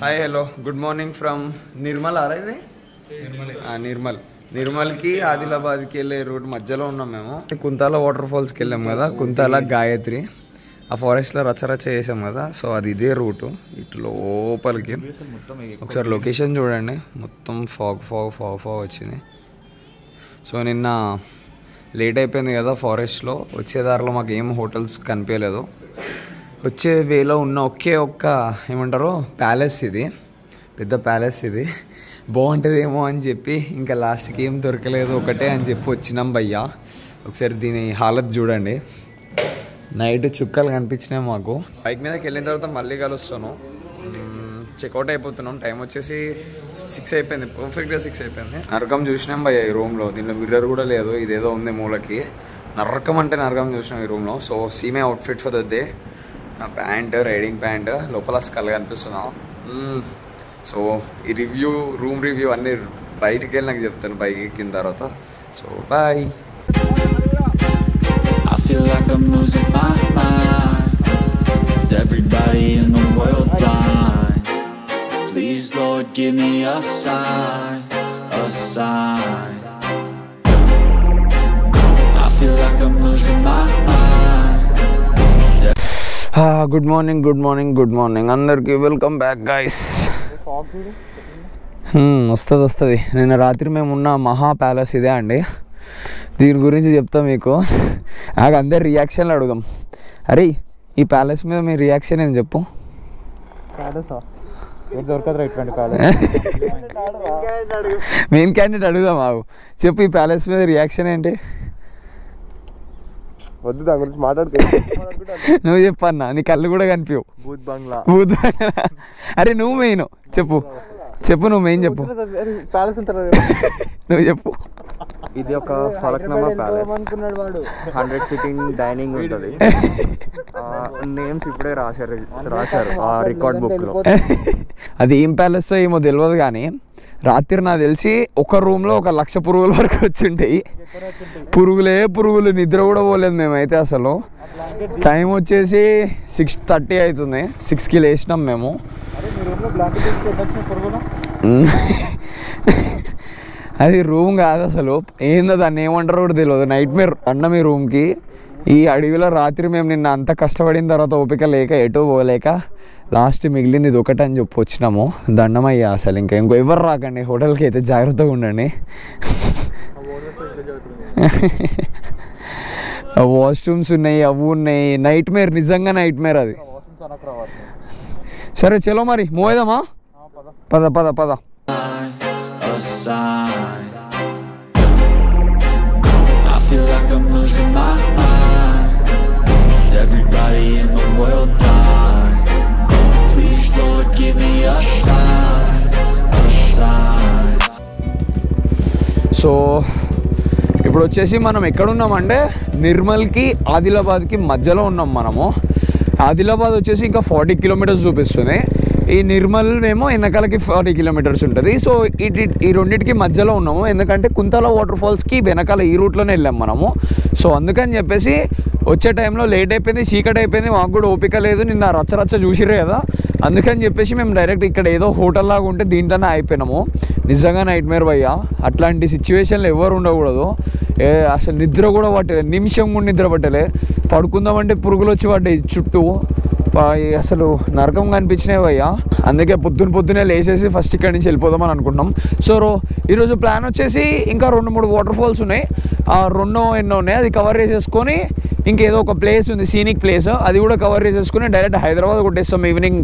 Hi hello good morning from Nirmal ఇది నిర్మల్కి ఆదిలాబాద్కి వెళ్ళే route మధ్యలో ఉన్నాం మేము. కుంతాల వాటర్ ఫాల్స్కి వెళ్ళాం కదా, కుంతాల గాయత్రి ఆ ఫారెస్ట్లో రచ్చరచ్చ చేసాం కదా. సో అది ఇదే రూటు ఇటు లోపలికి. ఒకసారి లొకేషన్ చూడండి, మొత్తం ఫాగ్ వచ్చింది. సో నిన్న లేట్ అయిపోయింది కదా ఫారెస్ట్లో, వచ్చే దారిలో మాకు ఏం హోటల్స్ కనిపించలేదు. వచ్చే వేలో ఉన్న ఒక్క ఏమంటారు ప్యాలెస్, ఇది పెద్ద ప్యాలెస్, ఇది బాగుంటుందేమో అని చెప్పి ఇంకా లాస్ట్కి ఏం దొరకలేదు, ఒకటే అని చెప్పి వచ్చినాం భయ్యా. ఒకసారి దీని హాలత్ చూడండి, నైట్ చుక్కలు కనిపించినాయి మాకు. బైక్ మీదకి వెళ్ళిన తర్వాత మళ్ళీ కలుస్తాను. చెక్అవుట్ అయిపోతున్నాం, టైం వచ్చేసి 6 అయిపోయింది, పర్ఫెక్ట్గా 6 అయిపోయింది. నరకం చూసినాం భయ్యా ఈ రూమ్లో, దీనిలో మిర్రర్ కూడా లేదు, ఇదేదో ఉంది మూలకి. నరకం అంటే నరకం చూసినాం ఈ రూమ్లో. So see my outfit for the day, నా ప్యాంట్, రైడింగ్ ప్యాంట్, లోపల స్కల్ కనిపిస్తున్నాం. సో ఈ రూమ్ రివ్యూ అన్నీ బయటికి వెళ్ళి నాకు చెప్తాను బైక్ ఎక్కిన తర్వాత. So bye. I feel like I'm losing my mind. Is everybody in the world blind? Please Lord give me a sign, a sign. I feel like I'm losing my mind. Good morning అందరికి, welcome back guys. వస్తుంది. నిన్న రాత్రి మేము ఉన్న మహా palace ఇదే అండి. దీని గురించి చెప్తా మీకు. నాకు అందరి రియాక్షన్లు అడుగుదాం. అరే ఈ ప్యాలెస్ మీద మీ రియాక్షన్ ఏం చెప్పు. మెయిన్ క్యాండిడేట్ అడుగుదాం. చెప్పు, ఈ ప్యాలెస్ మీద రియాక్షన్ ఏంటి? వద్దు, దాని గురించి మాట్లాడుకో. నువ్వు చెప్పన్నా, నీ కళ్ళు కూడా కనిపించవు. భూత్ బంగ్లా. అరే నువ్వు మెయిన్ చెప్పు, నువ్వు మెయిన్ చెప్పు. నువ్వు చెప్పు. ఇది ఒక ఫలక్నామా ప్యాలెస్, 100 సిట్టింగ్ డైనింగ్ ఉంటుంది. నేమ్స్ ఇప్పుడే రాశారు ఆ రికార్డ్ బుక్ లో. అది ఏం ప్యాలెస్ ఏమో తెలియదు, కానీ రాత్రి నాకు తెలిసి ఒక రూమ్లో 1,00,000 పురుగుల వరకు వచ్చింటాయి. పురుగులు, నిద్ర కూడా పోలేదు మేమైతే అసలు. టైం వచ్చేసి 6:30 అవుతుంది. 6కి లేచినాం మేము. అది రూమ్ కాదు అసలు, ఏందో దాన్ని ఏమంటారో కూడా తెలియదు. నైట్ మేర్ అన్న మీ రూమ్కి. ఈ అడవిలో రాత్రి మేము నిన్న అంత కష్టపడిన తర్వాత ఓపిక లేక ఎటు పోలేక లాస్ట్ మిగిలింది ఇది ఒకటి అని చెప్పి వచ్చినాము. దండమయ్యా అసలు. ఇంకో ఎవరు రాకండి హోటల్కి అయితే, జాగ్రత్తగా ఉండండి. వాష్రూమ్స్ ఉన్నాయి, అవి ఉన్నాయి. నైట్ మేర్, నిజంగా నైట్ మేర్ అది. సరే చలో మరి మూవ్ అయిదామా? పద. A sign. I feel like I'm losing my mind. Is everybody in the world blind? Please Lord give me a sign, a sign. So ఇప్పుడు వచ్చేసి మనం ఎక్కడున్నామంటే నిర్మల్కి ఆదిలాబాద్కి మధ్యలో ఉన్నాం మనము. ఆదిలాబాద్ వచ్చేసి ఇంకా 40 కిలోమీటర్స్ చూపిస్తుంది. ఈ నిర్మల్ ఏమో వెనకాలకి 40 కిలోమీటర్స్ ఉంటుంది. సో ఈ రెండింటికి మధ్యలో ఉన్నాము, ఎందుకంటే కుంతాల వాటర్ ఫాల్స్కి వెనకాల ఈ రూట్లోనే వెళ్ళాం మనము. సో అందుకని చెప్పేసి వచ్చే టైంలో లేట్ అయిపోయింది, చీకటి అయిపోయింది, మాకు కూడా ఓపిక లేదు. నిన్న రచ్చ చూసిరే కదా, అందుకని చెప్పేసి మేము డైరెక్ట్ ఇక్కడ ఏదో హోటల్ లాగా ఉంటే దీంట్లోనే అయిపోయినాము. నిజంగా నైట్ మేర్ భయ్యా. అట్లాంటి సిచ్యువేషన్లు ఎవరు ఉండకూడదు. అసలు నిద్ర కూడా పట్టలే, నిమిషం కూడా నిద్ర పట్టలే. పడుకుందామంటే పురుగులు వచ్చి పడ్డాయి చుట్టూ. అసలు నరకం కనిపించినాయి భయ్యా. అందుకే పొద్దున్నే లేచేసి ఫస్ట్ ఇక్కడి నుంచి వెళ్ళిపోదామని అనుకుంటున్నాం. సో ఈరోజు ప్లాన్ వచ్చేసి ఇంకా 2-3 వాటర్ ఫాల్స్ ఉన్నాయి. ఎన్నో ఉన్నాయి, అది కవర్ చేసేసుకొని ఇంకేదో ఒక ప్లేస్ ఉంది, సీనిక్ ప్లేస్, అది కూడా కవర్ చేసేసుకుని డైరెక్ట్ హైదరాబాద్ కొట్టేస్తాం. ఈవినింగ్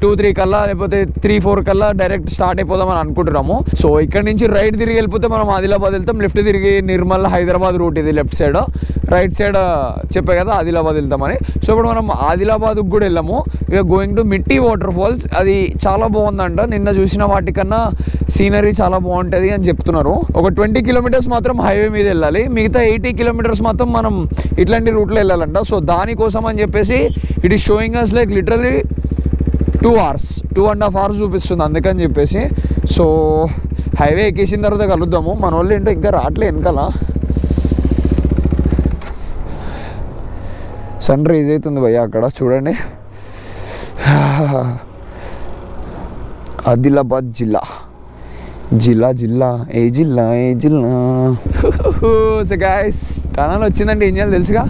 2-3 కల్లా లేకపోతే 3-4 కల్లా డైరెక్ట్ స్టార్ట్ అయిపోదామని అనుకుంటున్నాము. సో ఇక్కడ నుంచి రైట్ తిరిగి వెళ్ళిపోతే మనం ఆదిలాబాద్ వెళ్తాం, లెఫ్ట్ తిరిగి నిర్మల్ హైదరాబాద్ రూట్ ఇది లెఫ్ట్ సైడ్. రైట్ సైడ్ చెప్పే కదా ఆదిలాబాద్ వెళ్తామని. సో ఇప్పుడు మనం ఆదిలాబాద్కి కూడా వెళ్ళాము. ఇక గోయింగ్ టు మిట్టి వాటర్ ఫాల్స్, అది చాలా బాగుందంట. నిన్న చూసిన వాటికన్నా సీనరీ చాలా బాగుంటుంది అని చెప్తున్నారు. ఒక 20 కిలోమీటర్స్ మాత్రం హైవే మీద వెళ్ళాలి, మిగతా 80 కిలోమీటర్స్ మాత్రం మనం ఇట్లాంటి రూట్లో వెళ్ళాలంట. సో దానికోసం అని చెప్పేసి it is showing us like literally 2.5 hours చూపిస్తుంది. అందుకని చెప్పేసి సో హైవే ఎక్కేసిన తర్వాత కలుద్దాము. మన వాళ్ళు ఏంటో ఇంకా రావట్లే వెనకాల. సన్ రైజ్ అవుతుంది భయ్య అక్కడ చూడండి. ఆదిలాబాద్ జిల్లా ఏ జిల్లా సో గైస్ టనల్ వచ్చిందంటే ఏం చేయాలి తెలుసుగా.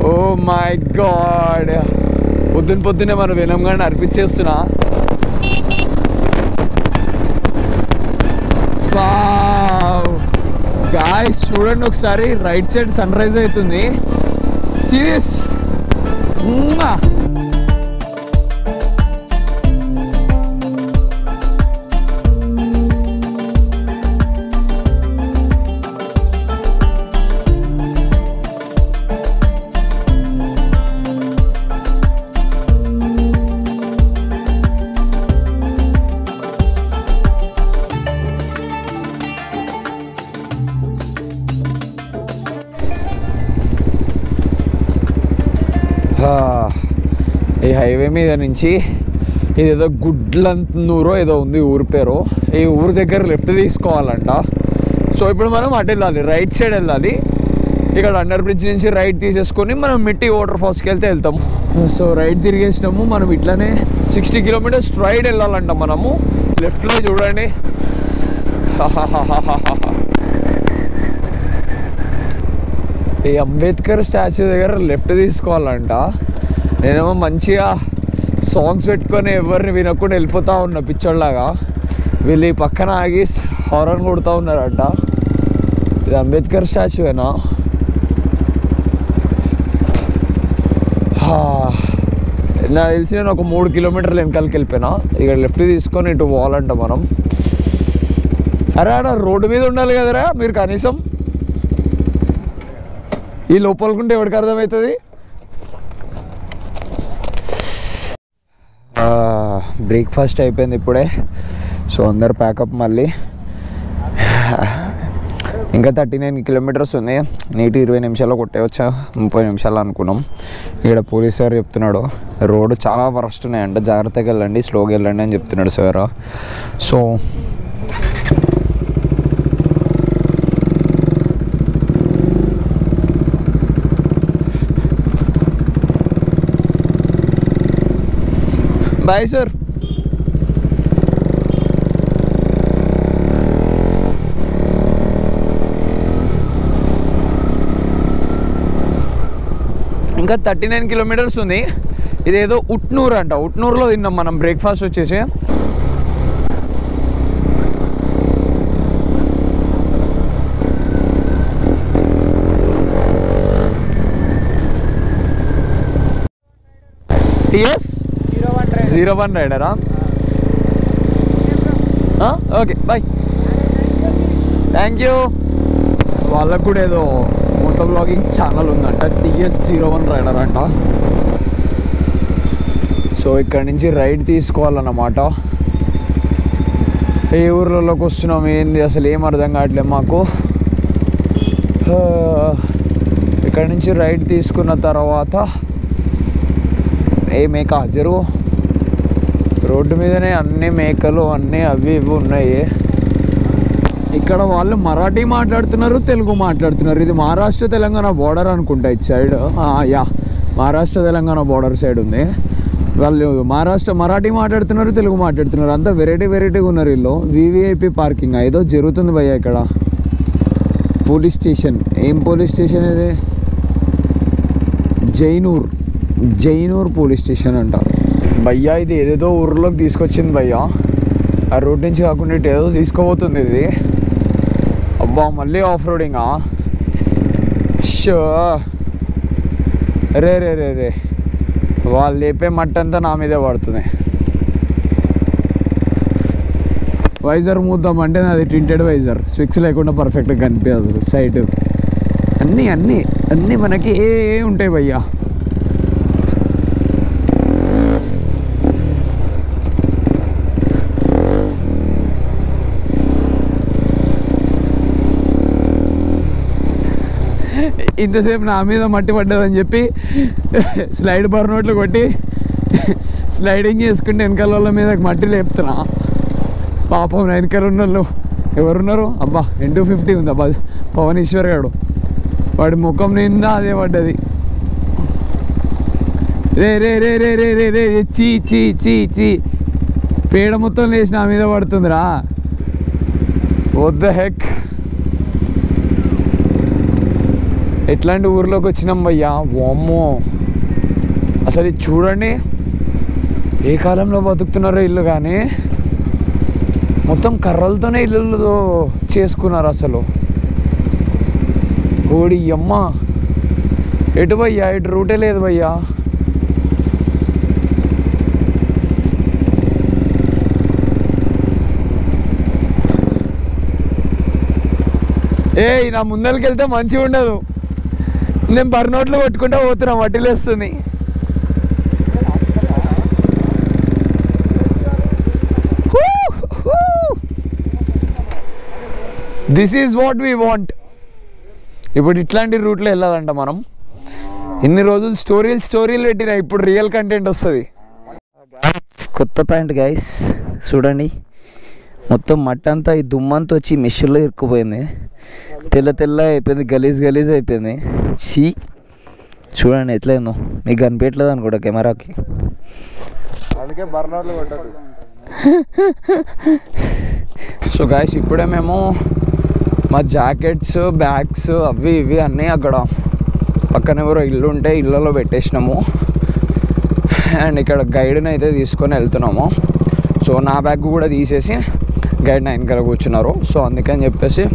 ఓ మై గాడ్, పొద్దున్నే మనం వినంగానే అర్పించేస్తున్నా. గాయ్స్ చూడండి ఒకసారి, రైట్ సైడ్ సన్ రైజ్ అవుతుంది. సీరియస్ ఈ హైవే మీద నుంచి ఇదేదో గుడ్లంతూరో ఏదో ఉంది ఊరి పేరు. ఈ ఊరి దగ్గర లెఫ్ట్ తీసుకోవాలంట. సో ఇప్పుడు మనం అటు వెళ్ళాలి, రైట్ సైడ్ వెళ్ళాలి. ఇక్కడ అండర్ బ్రిడ్జ్ నుంచి రైట్ తీసేసుకొని మనం మిట్టి వాటర్ ఫాల్స్కి వెళ్తాము. సో రైట్ తిరిగేసినాము. మనం ఇట్లానే 60 కిలోమీటర్స్ స్ట్రైట్ వెళ్ళాలంట మనము. లెఫ్ట్లో చూడండి, ఈ అంబేద్కర్ స్టాచ్యూ దగ్గర లెఫ్ట్ తీసుకోవాలంట. నేనేమో మంచిగా సాంగ్స్ పెట్టుకొని ఎవరిని వినకుండా వెళ్ళిపోతూ ఉన్నా పిచ్చోళ్ళలాగా. వీళ్ళు ఈ పక్కన ఆగి హారన్ కొడుతూ ఉన్నారంట. ఇది అంబేద్కర్ స్టాచ్యూనా? నాకు తెలిసి నేను ఒక 3 కిలోమీటర్లు వెనకాలకి వెళ్ళిపోయినా. ఇక్కడ లెఫ్ట్ తీసుకొని ఇటు పోవాలంట మనం. అరే ఆడ రోడ్డు మీద ఉండాలి కదరా మీరు కనీసం. ఈ లోపలికుంటే ఎవరికి అర్థమవుతుంది? బ్రేక్ఫాస్ట్ అయిపోయింది ఇప్పుడే. సో అందరు ప్యాకప్. మళ్ళీ ఇంకా 39 కిలోమీటర్స్ ఉంది. నీటి 20 నిమిషాల్లో కొట్టేవచ్చా, 30 నిమిషాలు అనుకున్నాం. ఇక్కడ పోలీస్ సార్ చెప్తున్నాడు రోడ్డు చాలా వరస్ట్ ఉన్నాయంట, జాగ్రత్తగా వెళ్ళండి, స్లోగా వెళ్ళండి అని చెప్తున్నాడు సార్. So bye sir. ఇంకా 39 కిలోమీటర్స్ ఉంది. ఇదేదో ఉట్నూరు అంట. ఉట్నూరులో తిన్నాం మనం బ్రేక్ఫాస్ట్ వచ్చేసి. టిఎస్ 01 రైడరా? Okay boy, thank you. వాళ్ళకు కూడా ఏదో మోటో బ్లాగింగ్ ఛానల్ ఉందంట, TS01 రైడర్ అంట. సో ఇక్కడ నుంచి రైడ్ తీసుకోవాలన్నమాట. ఏ ఊర్లలోకి వస్తున్నాం ఏంది అసలు ఏం అర్థం కావట్లేదు మాకు. ఇక్కడ నుంచి రైడ్ తీసుకున్న తర్వాత ఏ మేక జరుగు రోడ్డు మీదనే అన్ని మేకలు అన్నీ అవి ఇవి ఉన్నాయి. ఇక్కడ వాళ్ళు మరాఠీ మాట్లాడుతున్నారు, తెలుగు మాట్లాడుతున్నారు. ఇది మహారాష్ట్ర తెలంగాణ బోర్డర్ అనుకుంటా ఇటు side. Yeah, Maharashtra Telangana border side ఉంది. వాళ్ళు మరాఠీ మాట్లాడుతున్నారు, తెలుగు మాట్లాడుతున్నారు. అంతా వెరైటీగా ఉన్నారు వీళ్ళు. VVIP పార్కింగ్ ఏదో జరుగుతుంది భయ్య ఇక్కడ. పోలీస్ స్టేషన్, ఏం పోలీస్ స్టేషన్ ఇది? జైనూర్ పోలీస్ స్టేషన్ అంట భయ్యా. ఇది ఏదేదో ఊర్లోకి తీసుకొచ్చింది భయ్యా. ఆ రోడ్ నుంచి కాకుండా ఇటు ఏదో తీసుకోబోతుంది ఇది. అబ్బా మళ్ళీ ఆఫ్ రోడింగా? షో రే వాళ్ళు లేపే మట్టంతా నా మీదే పడుతుంది. వైజర్ మూద్దామంటే నాది టింటెడ్ వైజర్, స్విక్స్ లేకుండా పర్ఫెక్ట్గా కనిపించదు సైడ్. అన్నీ మనకి ఏ ఉంటాయి భయ్యా. ఇంతసేపు నా మీద మట్టి పడ్డదని చెప్పి స్లైడ్ బర్నోట్లు కొట్టి స్లైడింగ్ చేసుకుంటే వెనకాల వాళ్ళ మీద మట్టి లేపుతున్నా. పాపం వెనకాల ఉన్న వాళ్ళు ఎవరున్నారు? అబ్బా N250 ఉంది అబ్బా, పవన్ ఈశ్వర్ గారు. వాడి ముఖం నిండా అదే పడ్డది. రే రే రే రే రే రే రే చీ చీ చీ చీ పేడ మొత్తం లేచి నా మీద పడుతుందిరా. What the heck. ఎట్లాంటి ఊర్లోకి వచ్చినాం భయ్యా, వామ్మో. అసలు ఇది చూడండి, ఏ కాలంలో బతుకుతున్నారో ఇల్లు, కానీ మొత్తం కర్రలతోనే ఇల్లు చేసుకున్నారు అసలు. ఓడి అమ్మ, ఎటు భయ్యా, ఎటు రూటే లేదు భయ్యా. ఏయ్, నా ముందరికి వెళ్తే మంచిగా ఉండదు. నేను బర్నోట్లో కొట్టుకుంటా పోతున్నా, మట్టిలేస్తుంది. This is what we want. ఇప్పుడు ఇట్లాంటి రూట్లో వెళ్ళాలంట మనం. ఇన్ని రోజులు స్టోరీలు పెట్టినా, ఇప్పుడు రియల్ కంటెంట్ వస్తుంది. కొత్త ప్యాంట్ గైస్, చూడండి మొత్తం మట్టి అంతా ఈ దుమ్మంతా వచ్చి మెషిన్లో ఇరుక్కుపోయింది. తెల్ల అయిపోయింది, గలీజ్ అయిపోయింది. చీ, చూడండి ఎట్లయిందో. మీకు కనిపించట్లేదు అనుకోండి కెమెరాకి. అందుకే బర్నర్లు కొట్టదు. సో గైస్, ఇప్పుడే మేము మా జాకెట్స్, బ్యాగ్స్ అవి ఇవి అన్నీ అక్కడ పక్కన ఎవరో ఇల్లు ఉంటే ఇళ్ళలో పెట్టేసినాము. అండ్ ఇక్కడ గైడ్ని అయితే తీసుకొని వెళ్తున్నాము. సో నా బ్యాగ్ కూడా తీసేసి గైడ్ 9 కల కూర్చున్నారు. సో అందుకని చెప్పేసి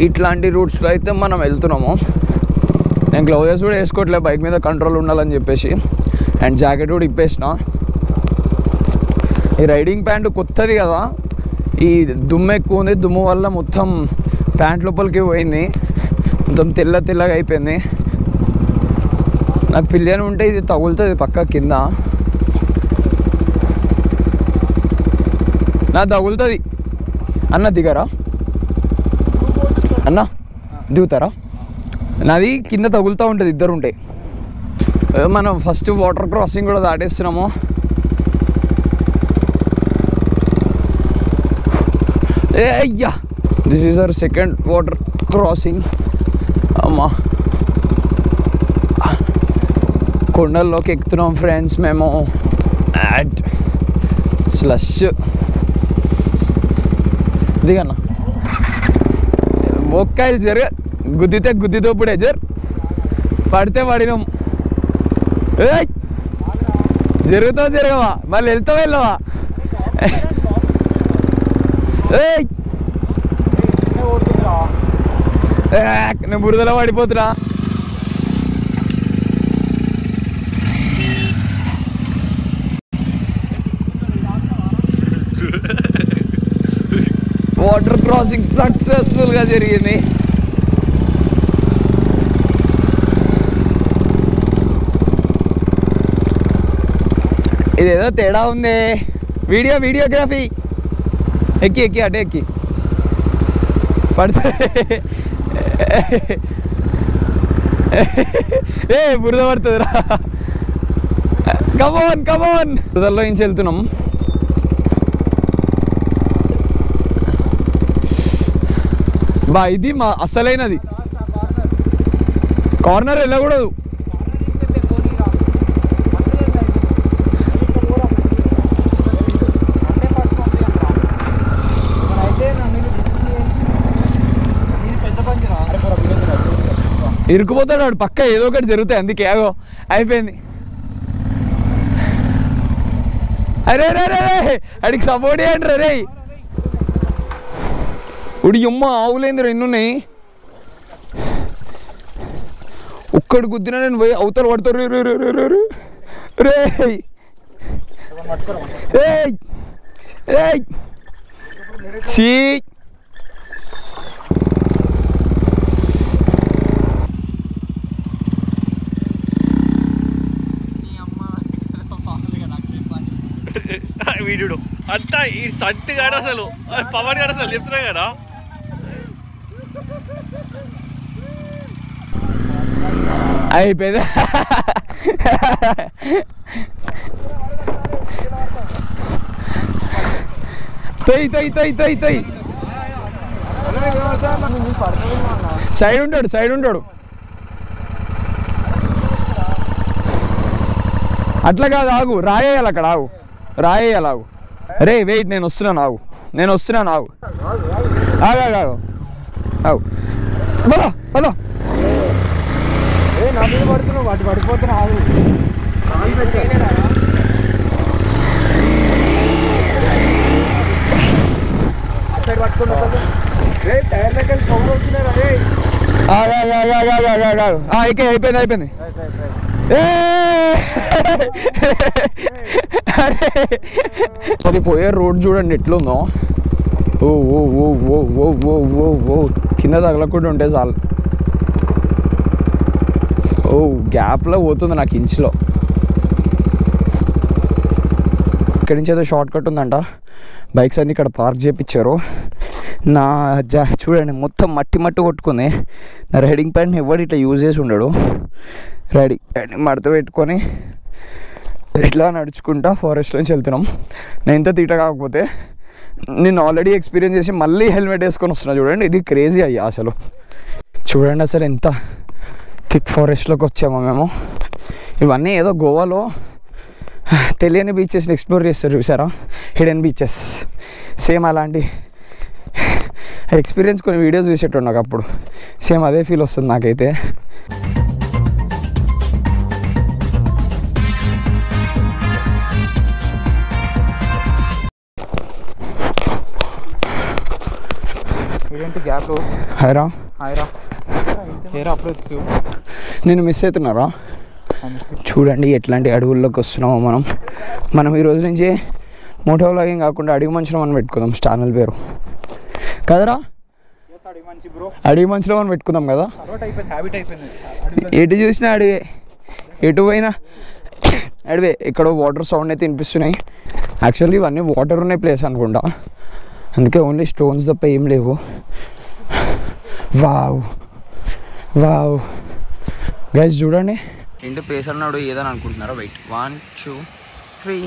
ఇట్లాంటి రూట్స్లో అయితే మనం వెళ్తున్నాము. నేను గ్లౌజెస్ కూడా వేసుకోవట్లేదు, బైక్ మీద కంట్రోల్ ఉండాలని చెప్పేసి. అండ్ జాకెట్ కూడా ఇప్పేసిన. ఈ రైడింగ్ ప్యాంటు కొత్తది కదా, ఈ దుమ్ము ఎక్కువ ఉంది. దుమ్ము వల్ల మొత్తం ప్యాంట్ లోపలికి పోయింది, మొత్తం తెల్లగా అయిపోయింది. నాకు పిల్లని ఉంటే ఇది తగులుతుంది పక్క కింద, నా తగులుతుంది. అన్న దిగరా, అన్న దిగుతారా? నాది కింద తగులుతూ ఉంటుంది ఇద్దరు ఉంటే. మనం ఫస్ట్ వాటర్ క్రాసింగ్ కూడా దాటేస్తున్నాము. అయ్యా, this is our second water crossing. అమ్మా, కొండల్లోకి ఎక్కుతున్నాం ఫ్రెండ్స్ మేము. యాడ్ స్లష్ దిగన్నా. ఒక్కాయలు జరగ గుద్దితే గుద్దితోప్పుడే జర్ పడితే పడినాం. జరుగుతావు జరగవా, మళ్ళీ వెళ్తావు వెళ్ళవా? నేను బురదలో పడిపోతున్నా. వాటర్ క్రాసింగ్ సక్సెస్ఫుల్గా జరిగింది. ఇదేదో తేడా ఉంది. వీడియోగ్రఫీ ఎక్కి అటే ఎక్కి పడితే బురద పడుతుందిరా. కమోన్ బురదల్లో నుంచి వెళ్తున్నాం. బా, ఇది మా అసలైనది. కార్నర్ వెళ్ళకూడదు. ఇరుక్కుపోతాడు వాడు, పక్క ఏదో ఒకటి జరుగుతాయి. అందుకే ఆగో అయిపోయింది. అరే అడికి సపోర్ట్ చేయండి రే. ఉడి అమ్మ, ఆవులేందిరా ఎన్నున్నాయి. ఒక్కడు గుద్దినా నేను పోయి అవతల పడతారు. రే చీ, వీడు అంతా ఈ సంటి కాడు అసలు పవన్ గారు అసలు చెప్తున్నా కదా. అయిపోయింది. తొయ్యి సైడ్ ఉంటాడు. అట్లా కాదు, ఆగు, రాయేయాలి అక్కడ, ఆగు, రాయేయాలి, ఆగు. రే వెయిట్, నేను వస్తున్నాను, ఆగు, నేను వస్తున్నాను, ఆగు, ఆగు, ఆగు, ఆగు, పద పద. నా మీద పడుతున్నావు, వాటి పడిపోతున్నా, ఆగు. అయిపోయింది అయిపోయింది. సరే పోయే రోడ్ చూడండి ఎట్లుందో. ఓ ఓ ఓ ఓ ఓ ఓ ఓ ఓ కింద తగలకుండా ఉంటే చాలు. ఓ గ్యాప్లో పోతుంది నాకు ఇంచులో. ఇక్కడి నుంచి ఏదో షార్ట్ కట్ ఉందంట, బైక్స్ అన్నీ ఇక్కడ పార్క్ చేయించారు. నా చూడండి మొత్తం మట్టి మట్టి కొట్టుకుంది. నా రైడింగ్ ప్యాంట్ని ఎవడు ఇట్లా యూజ్ చేసి ఉండడు. రైడింగ్ ప్యాంట్ మడత పెట్టుకొని ఇట్లా నడుచుకుంటా ఫారెస్ట్ నుంచి వెళ్తున్నాం. నేను ఇంత తీట కాకపోతే నేను ఆల్రెడీ ఎక్స్పీరియన్స్ చేసి మళ్ళీ హెల్మెట్ వేసుకొని వస్తున్నా. చూడండి ఇది క్రేజీ అయ్యా అసలు. చూడండి అసలు ఎంత థిక్ ఫారెస్ట్లోకి వచ్చామో మేము. ఇవన్నీ ఏదో గోవాలో తెలియని బీచెస్ని ఎక్స్ప్లోర్ చేస్తారు చూసారా, హిడెన్ బీచెస్. సేమ్ అలాంటి ఎక్స్పీరియన్స్ కొన్ని వీడియోస్ చూసేటప్పుడు నాకు అప్పుడు సేమ్ అదే ఫీల్ వస్తుంది నాకైతే. గ్యాప్ హాయ్రా హాయ్రా అప్పుడు వచ్చు. నేను మిస్ అవుతున్నారా? చూడండి ఎట్లాంటి అడవుల్లోకి వస్తున్నామో మనం ఈ రోజు నుంచి మోటో వ్లాగింగ్ కాకుండా అడవి మనుషులు మనం పెట్టుకుందాం ఛానల్ పేరు కదరా. అడవి మనుషులు మనం పెట్టుకుందాం కదా. ఎటు చూసినా అడవే, ఎటు పోయినా అడవే. ఎక్కడో వాటర్ సౌండ్ అయితే వినిపిస్తున్నాయి. యాక్చువల్లీ ఇవన్నీ వాటర్ ఉన్న ప్లేస్ అనుకుంటా, అందుకే ఓన్లీ స్టోన్స్ తప్ప ఏం లేవు. వావ్ వావ్ గైస్ చూడండి. ఏంటి ప్లేస్ అన్నాడు ఏదని అనుకుంటున్నారా? వెయిట్ 1 2 3.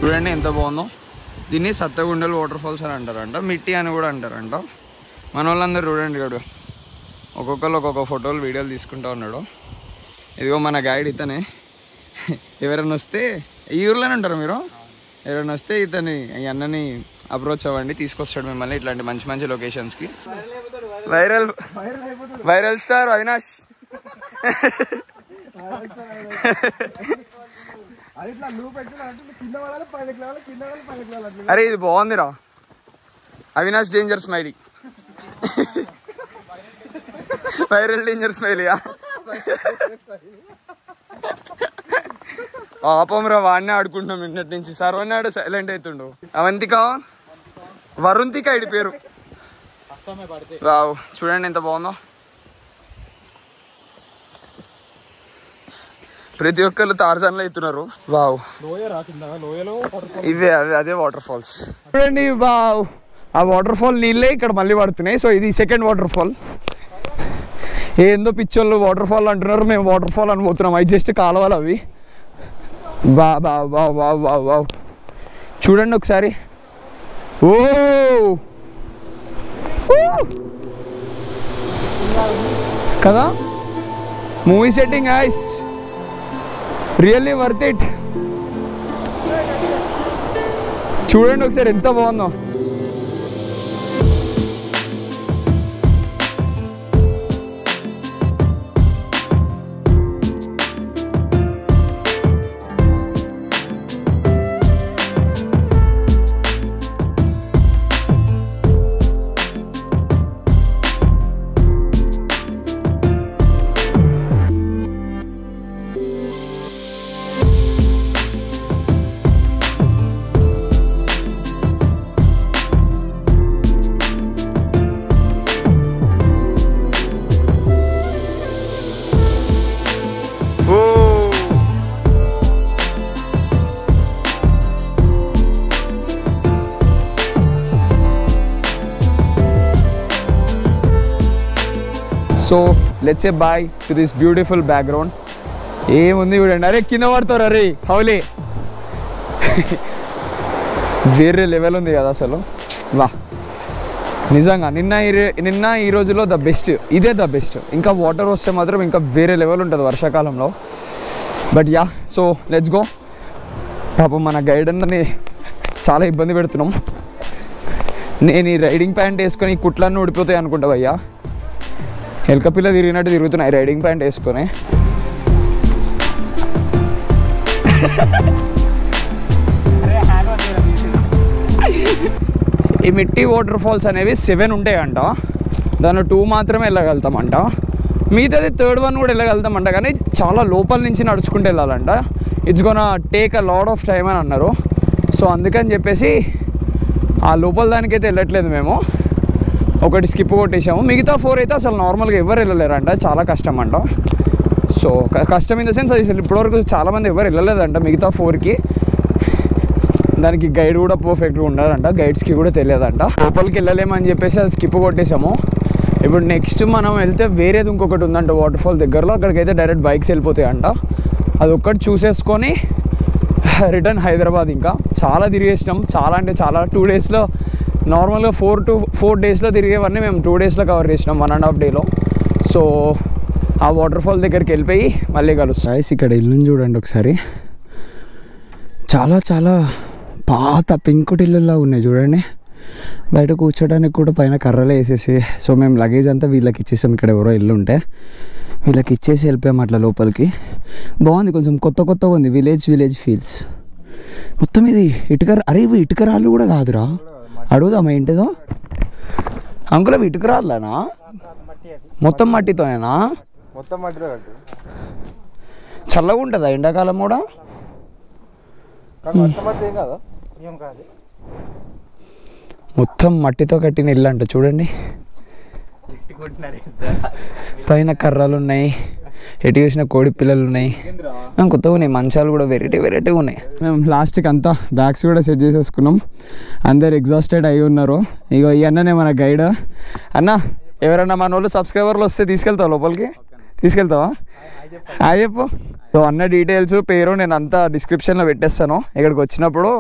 చూడండి ఎంత బాగుందో. దీన్ని సత్తగుండలు వాటర్ ఫాల్స్ అని అంటారంట, మిట్టి అని కూడా అంటారంట. మన వాళ్ళందరూ చూడండి ఇక్కడ ఒక్కొక్కరు ఒక్కొక్క ఫోటోలు వీడియోలు తీసుకుంటూ ఉన్నాడు. ఇదిగో మన గైడ్ ఇతనే. ఎవరైనా వస్తే ఈ ఊర్లోనే ఉంటారు మీరు, ఎవరైనా వస్తే ఇతని ఈ అన్నని అప్రోచ్ అవ్వండి, తీసుకొస్తాడు మిమ్మల్ని ఇట్లాంటి మంచి మంచి లొకేషన్స్కి. Viral star Avinash. అరే ఇది బాగుందిరా, Avinash danger smiley. Viral danger స్మైలీయా? పాపంరా వాడినే ఆడుకుంటున్నాం నిన్నటి నుంచి. సర్వనాడు సైలెంట్ అవుతుండు. అవంతిక వరుంతిక ఇడి పేరు. రావు చూడండి ఎంత బాగుందో. ప్రతి ఒక్కరు తార్జాన్లో అవుతున్నారు. వావ్ ఇవే అదే వాటర్ ఫాల్స్ చూడండి. వావ్ ఆ వాటర్ ఫాల్ నీళ్ళే ఇక్కడ మళ్ళీ పడుతున్నాయి. సో ఇది సెకండ్ వాటర్ ఫాల్. ఏందో పిచ్చోళ్ళు వాటర్ ఫాల్ అంటున్నారు, మేము వాటర్ ఫాల్ అని పోతున్నాం. అవి జస్ట్ కాలువలు అవి. బా బా బా బా బా బా చూడండి ఒకసారి. ఓ కదా movie setting is really worth it. చూడండి ఒకసారి ఎంత బాగుందో. Let's say bye to this beautiful background. ఏముంది చూడండి, అరే కింద పడతారు అరే హౌలీ. వేరే లెవెల్ ఉంది కదా అసలు. వా నిజంగా నిన్న ఈ రోజులో ద బెస్ట్, ఇదే ద బెస్ట్. ఇంకా వాటర్ వస్తే మాత్రం ఇంకా వేరే లెవెల్ ఉంటుంది వర్షాకాలంలో. But yeah, so let's go. పాపం మన గైడ్ అందరినీ చాలా ఇబ్బంది పెడుతున్నాం. నేను ఈ రైడింగ్ ప్యాంట్ వేసుకొని కుట్లన్నీ ఊడిపోతాయి అనుకుంటా భయ్యా. ఎలకపిల్ల తిరిగినట్టు తిరుగుతున్నాయి రైడింగ్ ప్యాంట్ వేసుకొని. ఈ మిట్టి వాటర్ ఫాల్స్ అనేవి 7 ఉంటాయంట. దానిలో 2 మాత్రమే వెళ్ళగలుగుతామంట. మిగతాది 3rd one కూడా వెళ్ళగలుగుతామంట, కానీ చాలా లోపల నుంచి నడుచుకుంటూ వెళ్ళాలంట. It's gonna take a lot of time అని అన్నారు. సో అందుకని చెప్పేసి ఆ లోపల దానికైతే వెళ్ళట్లేదు మేము. ఒకటి స్కిప్ కొట్టేసాము. మిగతా 4 అయితే అసలు నార్మల్గా ఎవరు వెళ్ళలేరంట, చాలా కష్టం అంట. సో కష్టం ఇన్ ద సెన్స్ అసలు ఇప్పటివరకు చాలామంది ఎవరు వెళ్ళలేదంట మిగతా 4కి. దానికి గైడ్ కూడా పర్ఫెక్ట్గా ఉండాలంట, గైడ్స్కి కూడా తెలియదంట. లోపలికి వెళ్ళలేమని చెప్పేసి అది స్కిప్ కొట్టేసాము. ఇప్పుడు నెక్స్ట్ మనం వెళ్తే వేరేది ఇంకొకటి ఉందంట వాటర్ ఫాల్ దగ్గరలో. అక్కడికైతే డైరెక్ట్ బైక్స్ వెళ్ళిపోతాయంట. అది ఒక్కటి చూసేసుకొని రిటర్న్ హైదరాబాద్. ఇంకా చాలా తిరిగేసినాం, చాలా అంటే చాలా. 2 డేస్లో నార్మల్గా 4 డేస్లో తిరిగేవన్నీ మేము 2 డేస్లో కవర్ చేసినాం, 1.5 డేలో. సో ఆ వాటర్ ఫాల్ దగ్గరికి వెళ్ళిపోయి మళ్ళీ కలుస్తాం. ఇక్కడ ఇల్లుని చూడండి ఒకసారి, చాలా చాలా పాత పెంకుటిల్లులా ఉన్నాయి చూడండి. బయట కూర్చోడానికి కూడా పైన కర్రలు వేసేసి. సో మేము లగేజ్ అంతా వీళ్ళకి ఇచ్చేసాం. ఇక్కడ ఎవరో ఇల్లు ఉంటే వీళ్ళకి ఇచ్చేసి వెళ్ళిపోయాం అట్లా లోపలికి. బాగుంది, కొంచెం కొత్తగా ఉంది. విలేజ్ ఫీల్స్ మొత్తం. ఇది ఇటుక, అరే ఇవి ఇటుక రాళ్ళు కూడా కాదురా. అడుగుదామా ఏంటిదో. అంకుల్ అవి ఇటుక రాళ్ళనా? మొత్తం మట్టితోనేనా? మొత్తం మట్టితో కట్టు. చల్లగా ఉంటుందా ఎండాకాలం కూడా? మొత్తం మట్టితో కట్టిన ఇల్లు అంట చూడండి. పైన కర్రలు ఉన్నాయి, ఎటు చూసిన కోడి పిల్లలు ఉన్నాయి, కొత్తగా ఉన్నాయి. మంచాలు కూడా వెరైటీగా ఉన్నాయి. మేము లాస్ట్కి అంతా బ్యాగ్స్ కూడా సెట్ చేసేసుకున్నాం. అందరు ఎగ్జాస్టెడ్ అయి ఉన్నారు. ఇగో ఈ అన్ననే మన గైడ్. అన్న ఎవరన్నా మన వాళ్ళు సబ్స్క్రైబర్లు వస్తే తీసుకెళ్తావా లోపలికి? తీసుకెళ్తావా? చెప్పు. సో అన్న డీటెయిల్స్, పేరు నేను అంతా డిస్క్రిప్షన్లో పెట్టేస్తాను. ఇక్కడికి వచ్చినప్పుడు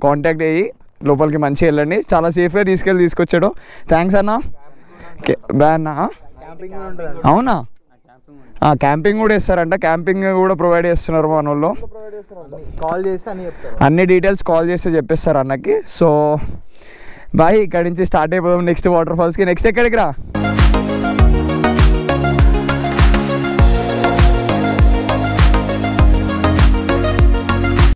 కాంటాక్ట్ అయ్యి లోపలికి మంచిగా వెళ్ళండి. చాలా సేఫ్గా తీసుకొచ్చాడు. థ్యాంక్స్ అన్న. బాయ్ అన్న. అవునా? క్యాంపింగ్ కూడా ఇస్తారంట. క్యాంపింగ్ కూడా ప్రొవైడ్ చేస్తున్నారు మన వాళ్ళు. అన్ని డీటెయిల్స్ కాల్ చేస్తే చెప్పేస్తారు అన్నకి. సో బాయ్, ఇక్కడి నుంచి స్టార్ట్ అయిపోదాం నెక్స్ట్ వాటర్ ఫాల్స్కి. నెక్స్ట్ ఎక్కడికి రా?